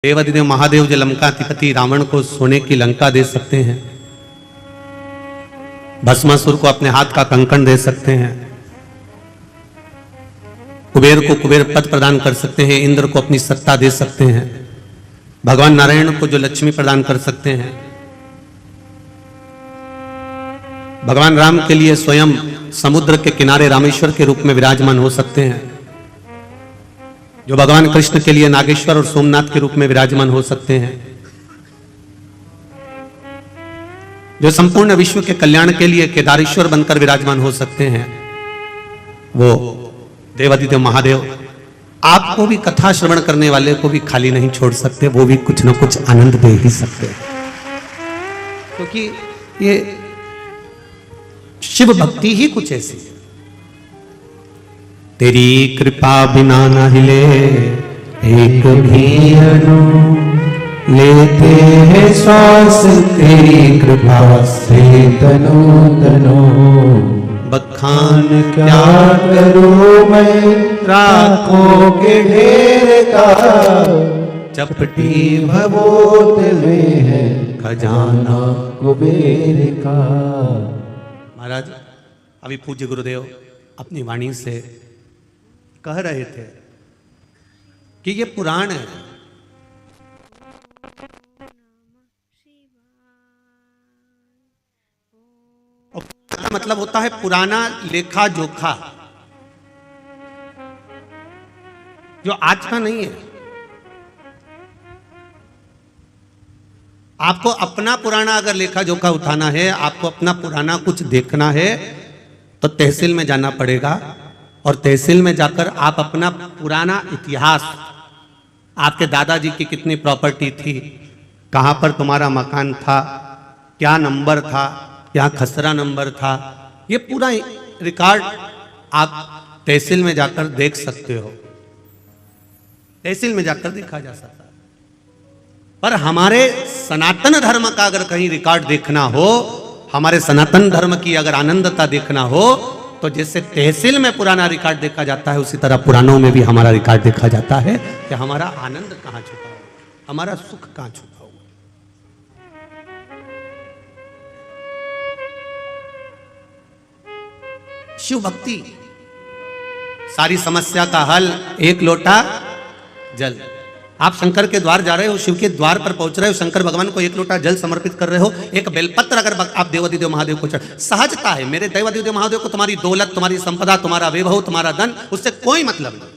देवाधिदेव महादेव जो लंकाधिपति रावण को सोने की लंका दे सकते हैं, भस्मासुर को अपने हाथ का कंकण दे सकते हैं, कुबेर को कुबेर पद प्रदान कर सकते हैं, इंद्र को अपनी सत्ता दे सकते हैं, भगवान नारायण को जो लक्ष्मी प्रदान कर सकते हैं, भगवान राम के लिए स्वयं समुद्र के किनारे रामेश्वर के रूप में विराजमान हो सकते हैं, जो भगवान कृष्ण के लिए नागेश्वर और सोमनाथ के रूप में विराजमान हो सकते हैं, जो संपूर्ण विश्व के कल्याण के लिए केदारेश्वर बनकर विराजमान हो सकते हैं, वो देवाधिदेव महादेव आपको भी कथा श्रवण करने वाले को भी खाली नहीं छोड़ सकते, वो भी कुछ ना कुछ आनंद दे ही सकते हैं, क्योंकि ये शिव भक्ति ही कुछ ऐसी है। तेरी कृपा बिना न हिले एक भी अणु, लेते हैं श्वास तेरी कृपा से तनो तनो, बखान क्या करूं मैं राखों के ढेर का, चपटी भभूत में है खजाना कुबेर का। महाराज अभी पूज्य गुरुदेव अपनी वाणी से कह रहे थे कि ये पुराण है, और मतलब होता है पुराना लेखा जोखा, जो आज का नहीं है। आपको अपना पुराना अगर लेखा जोखा उठाना है, आपको अपना पुराना कुछ देखना है, तो तहसील में जाना पड़ेगा, और तहसील में जाकर आप अपना पुराना इतिहास, आपके दादाजी की कितनी प्रॉपर्टी थी, कहाँ पर तुम्हारा मकान था, क्या नंबर था, क्या खसरा नंबर था, ये पूरा रिकॉर्ड आप तहसील में जाकर देख सकते हो, तहसील में जाकर देखा जा सकता है। पर हमारे सनातन धर्म का अगर कहीं रिकॉर्ड देखना हो, हमारे सनातन धर्म की अगर आनंदता देखना हो, तो जैसे तहसील में पुराना रिकॉर्ड देखा जाता है, उसी तरह पुराणों में भी हमारा रिकॉर्ड देखा जाता है कि हमारा आनंद कहां छुपा हुआ, हमारा सुख कहां छुपा हुआ। शिव भक्ति सारी समस्या का हल, एक लोटा जल। आप शंकर के द्वार जा रहे हो, शिव के द्वार पर पहुंच रहे हो, शंकर भगवान को एक लोटा जल समर्पित कर रहे हो, एक बेलपत्र अगर आप देवाधिदेव महादेव को चढ़, सहजता है मेरे देवाधिदेव महादेव को तुम्हारी दौलत, तुम्हारी संपदा, तुम्हारा वैभव, तुम्हारा धन, उससे कोई मतलब नहीं।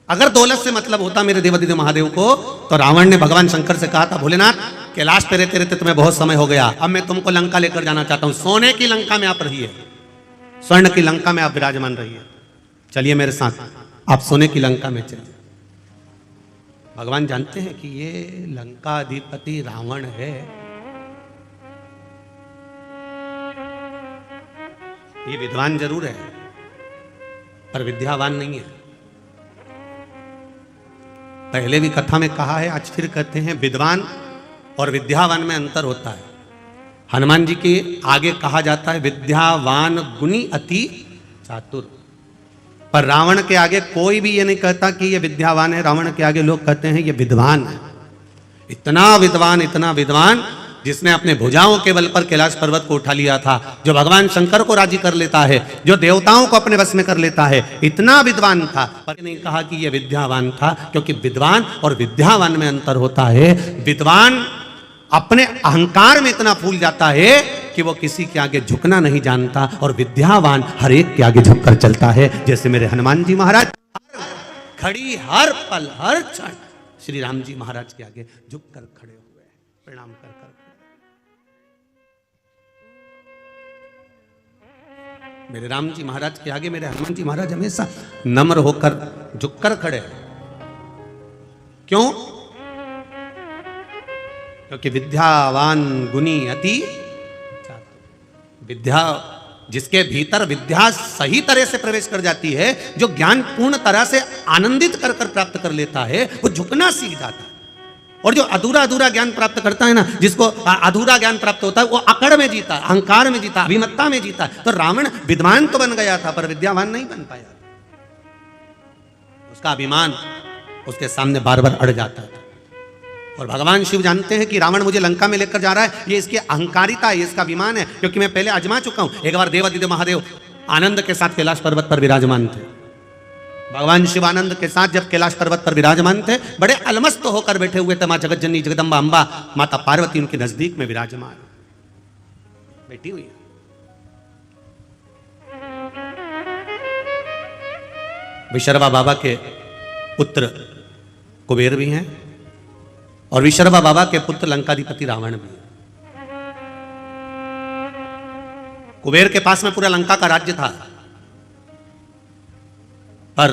अगर दौलत से मतलब होता मेरे देवाधिदेव महादेव को, तो रावण ने भगवान शंकर से कहा था, भोलेनाथ कैलाश पे रहते रहते तुम्हें बहुत समय हो गया, अब मैं तुमको लंका लेकर जाना चाहता हूं, सोने की लंका में आप रहिए, स्वर्ण की लंका में आप विराजमान रहिए, चलिए मेरे साथ, आप सोने की लंका में चलिए। भगवान जानते हैं कि ये लंका अधिपति रावण है, ये विद्वान जरूर है पर विद्यावान नहीं है। पहले भी कथा में कहा है, आज फिर कहते हैं, विद्वान और विद्यावान में अंतर होता है। हनुमान जी के आगे कहा जाता है विद्यावान गुणी अति चातुर, पर रावण के आगे कोई भी ये नहीं कहता कि ये विद्यावान है, रावण के आगे लोग कहते हैं ये विद्वान है। इतना विद्वान, इतना विद्वान, जिसने अपने भुजाओं के बल पर कैलाश पर्वत को उठा लिया था, जो भगवान शंकर को राजी कर लेता है, जो देवताओं को अपने वश में कर लेता है, इतना विद्वान था, पर नहीं कहा कि ये विद्यावान था, क्योंकि विद्वान और विद्यावान में अंतर होता है। विद्वान अपने अहंकार में इतना फूल जाता है कि वो किसी के आगे झुकना नहीं जानता, और विद्यावान हर एक के आगे झुककर चलता है। जैसे मेरे हनुमान जी महाराज खड़ी हर पल हर क्षण श्री राम जी महाराज के आगे झुककर खड़े हुए, प्रणाम कर कर। मेरे राम जी महाराज के आगे मेरे हनुमान जी महाराज हमेशा नम्र होकर झुककर खड़े। क्यों? क्योंकि विद्यावान गुणी अति चातुर। विद्या जिसके भीतर विद्या सही तरह से प्रवेश कर जाती है, जो ज्ञान पूर्ण तरह से आनंदित कर कर प्राप्त कर लेता है, वो झुकना सीख जाता है। और जो अधूरा अधूरा ज्ञान प्राप्त करता है ना, जिसको अधूरा ज्ञान प्राप्त होता है, वो अकड़ में जीता, अहंकार में जीता, अभिमत्ता में जीता। तो रावण विद्वान तो बन गया था पर विद्यावान नहीं बन पाया। उसका अभिमान उसके सामने बार बार अड़ जाता था। और भगवान शिव जानते हैं कि रावण मुझे लंका में लेकर जा रहा है, ये इसकी अहंकारिता है, ये इसका अभिमान है, क्योंकि मैं पहले आजमा चुका हूं। एक बार देवादिदेव महादेव आनंद के साथ कैलाश पर्वत पर विराजमान थे। भगवान शिव आनंद के साथ जब कैलाश पर्वत पर विराजमान थे, बड़े अलमस्त होकर बैठे हुए थे। मां जगतजननी जगदम्बा अंबा माता पार्वती उनके नजदीक में विराजमान बैठी हुई है। विशर्वा बाबा के पुत्र कुबेर भी हैं और विशर्वा बाबा के पुत्र लंकाधिपति रावण भी हैं। कुबेर के पास में पूरा लंका का राज्य था, पर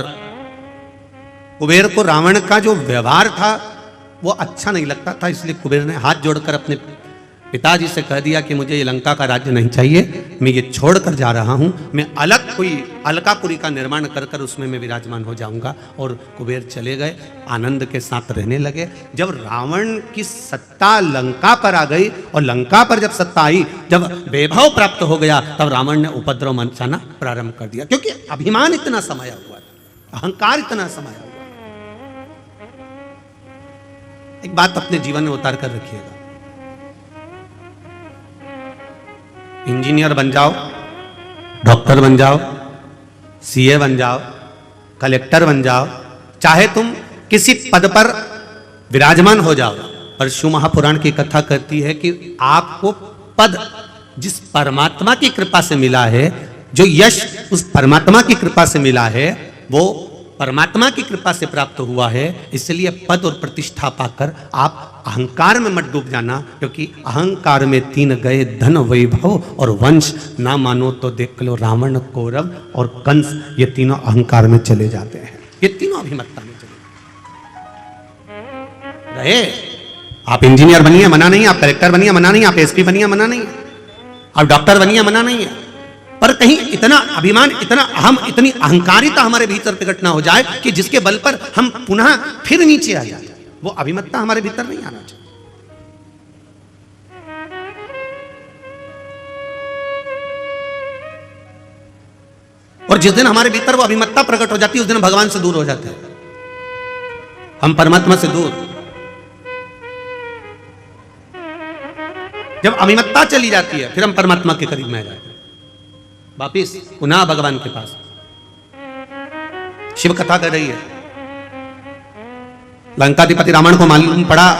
कुबेर को रावण का जो व्यवहार था वो अच्छा नहीं लगता था, इसलिए कुबेर ने हाथ जोड़कर अपने पिताजी से कह दिया कि मुझे ये लंका का राज्य नहीं चाहिए, मैं ये छोड़कर जा रहा हूं, मैं अलग कोई अलकापुरी का निर्माण कर कर उसमें मैं विराजमान हो जाऊंगा। और कुबेर चले गए, आनंद के साथ रहने लगे। जब रावण की सत्ता लंका पर आ गई और लंका पर जब सत्ता आई, जब वैभव प्राप्त हो गया, तब रावण ने उपद्रव मचाना प्रारंभ कर दिया, क्योंकि अभिमान इतना समाया हुआ था, अहंकार इतना समाया हुआ। एक बात अपने जीवन में उतार कर रखिएगा, इंजीनियर बन जाओ, डॉक्टर बन जाओ, सीए बन जाओ, कलेक्टर बन जाओ, चाहे तुम किसी पद पर विराजमान हो जाओ, पर शिव महापुराण की कथा कहती है कि आपको पद जिस परमात्मा की कृपा से मिला है, जो यश उस परमात्मा की कृपा से मिला है, वो परमात्मा की कृपा से प्राप्त हुआ है। इसलिए पद और प्रतिष्ठा पाकर आप अहंकार में मत डूब जाना, क्योंकि अहंकार में 3 गए, धन वैभव और वंश। ना मानो तो देख लो रावण, कौरव और कंस, ये तीनों अहंकार में चले जाते हैं, ये तीनों अभिमत्ता में चले रहे। आप इंजीनियर बनिए, मना नहीं, आप कलेक्टर बनिए, मना नहीं, आप एसपी बनिए, मना नहीं, आप डॉक्टर बनिए, मना नहीं है, पर कहीं इतना अभिमान, इतना अहम, इतनी अहंकारिता हमारे भीतर प्रकट ना हो जाए कि जिसके बल पर हम पुनः फिर नीचे आ जाए। वो अभिमत्ता हमारे भीतर नहीं आना चाहिए। और जिस दिन हमारे भीतर वो अभिमत्ता प्रकट हो जाती है, उस दिन भगवान से दूर हो जाते हैं, हम परमात्मा से दूर। जब अभिमत्ता चली जाती है, फिर हम परमात्मा के करीब में आ जाते हैं, वापिस पुनः भगवान के पास। शिव कथा कर रही है, लंकाधिपति रावण को मालूम पड़ा,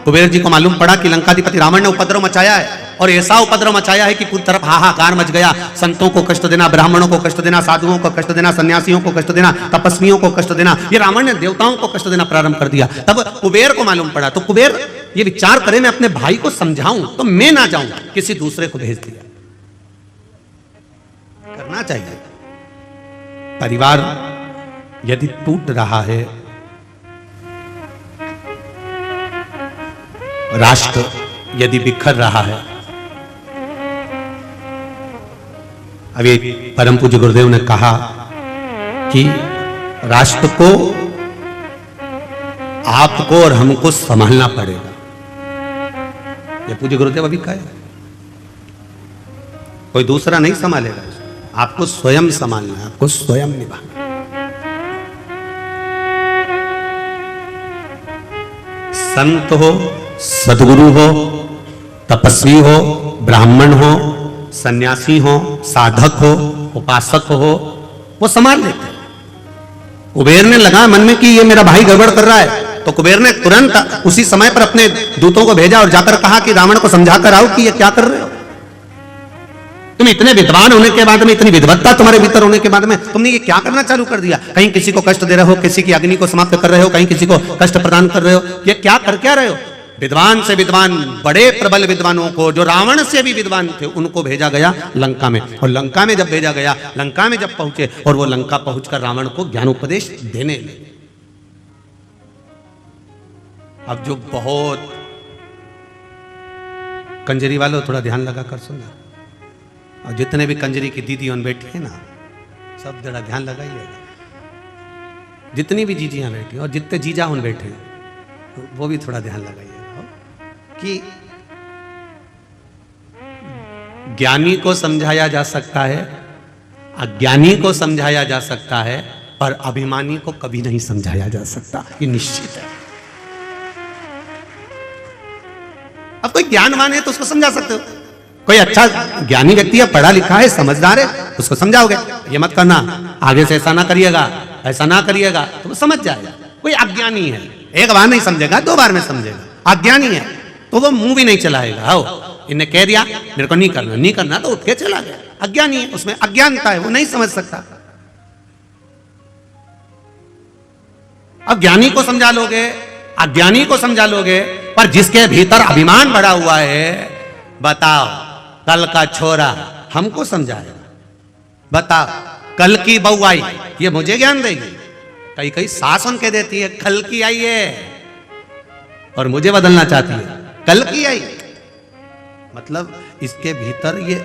कुबेर जी को मालूम पड़ा कि लंकाधिपति रावण ने उपद्रव मचाया है, और ऐसा उपद्रव मचाया है कि पूरी तरफ हाहाकार मच गया। संतों को कष्ट देना, ब्राह्मणों को कष्ट देना, साधुओं को कष्ट देना, सन्यासियों को कष्ट देना, तपस्वियों को कष्ट देना, ये रावण ने देवताओं को कष्ट देना प्रारंभ कर दिया। तब कुबेर को मालूम पड़ा, तो कुबेर ये विचार करे मैं अपने भाई को समझाऊं तो मैं ना जाऊं, किसी दूसरे को भेज दिया। करना चाहिए। परिवार यदि टूट रहा है, राष्ट्र यदि बिखर रहा है, अभी परम पूज्य गुरुदेव ने कहा कि राष्ट्र को आपको और हमको संभालना पड़ेगा। ये पूज्य गुरुदेव अभी कहे, कोई दूसरा नहीं संभालेगा, आपको स्वयं संभालना है, आपको स्वयं निभाना। संत हो, सदगुरु हो, तपस्वी हो, ब्राह्मण हो, सन्यासी हो, साधक हो, उपासक हो, वो संभाल लेते हैं। कुबेर ने लगा मन में कि ये मेरा भाई गड़बड़ कर रहा है, तो कुबेर ने तुरंत उसी समय पर अपने दूतों को भेजा और जाकर कहा कि रावण को समझा कर आओ कि ये क्या कर रहे हो। तुम इतने विद्वान होने के बाद में, इतनी विद्वत्ता तुम्हारे भीतर होने के बाद में, तुमने ये क्या करना चालू कर दिया? कहीं किसी को कष्ट दे रहे हो, किसी की अग्नि को समाप्त कर रहे हो, कहीं किसी को कष्ट प्रदान कर रहे हो, ये क्या कर क्या रहे हो? विद्वान से विद्वान, बड़े प्रबल विद्वानों को, जो रावण से भी विद्वान थे, उनको भेजा गया लंका में। और लंका में जब भेजा गया, लंका में जब पहुंचे, और वो लंका पहुंचकर रावण को ज्ञानोपदेश देने लगे। अब जो बहुत कंजरी वालों, थोड़ा ध्यान लगा कर सुनना, और जितने भी कंजरी की दीदी उन बैठी है ना, सब जरा ध्यान लगाइएगा। जितनी भी जीजियां बैठी और जितने जीजा उन बैठे, वो भी थोड़ा ध्यान लगाइएगा कि ज्ञानी को समझाया जा सकता है, अज्ञानी को समझाया जा सकता है, पर अभिमानी को कभी नहीं समझाया जा सकता, ये निश्चित है। अब कोई ज्ञानवान है तो उसको समझा सकते हो, कोई अच्छा ज्ञानी व्यक्ति है, पढ़ा लिखा है, समझदार है, उसको समझाओगे ये मत करना, आगे से ऐसा ना करिएगा, ऐसा ना करिएगा, तो वो समझ जाएगा। कोई अज्ञानी है, एक बार नहीं समझेगा, 2 बार में समझेगा। अज्ञानी है तो वो मुंह भी नहीं चलाएगा। आओ, इन्हें कह दिया मेरे को नहीं करना, नहीं करना तो उठ के चला गया। अज्ञानी है, उसमें अज्ञानता है, वो नहीं समझ सकता। अब ज्ञानी को समझा लोगे, अज्ञानी को समझा लोगे, पर जिसके भीतर अभिमान भरा हुआ है, बताओ कल का छोरा हमको समझाएगा, बताओ कल की बहू आई ये मुझे ज्ञान देगी। कई कई सास उन के देती है कल की आई है और मुझे बदलना चाहती है, कल की आई। मतलब इसके भीतर ये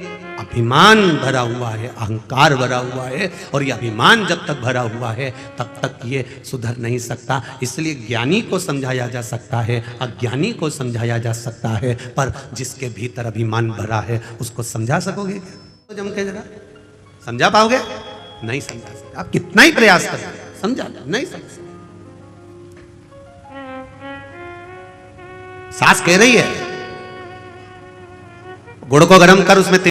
अभिमान भरा हुआ है, अहंकार भरा हुआ है, और ये अभिमान जब तक भरा हुआ है तब तक ये सुधर नहीं सकता। इसलिए ज्ञानी को समझाया जा सकता है, अज्ञानी को समझाया जा सकता है, पर जिसके भीतर अभिमान भरा है उसको समझा सकोगे क्या? तो जम के जरा समझा पाओगे? नहीं समझा सकते, आप कितना ही प्रयास करें समझा नहीं समझ सकते। सास कह रही है गुड़ को गर्म कर उसमें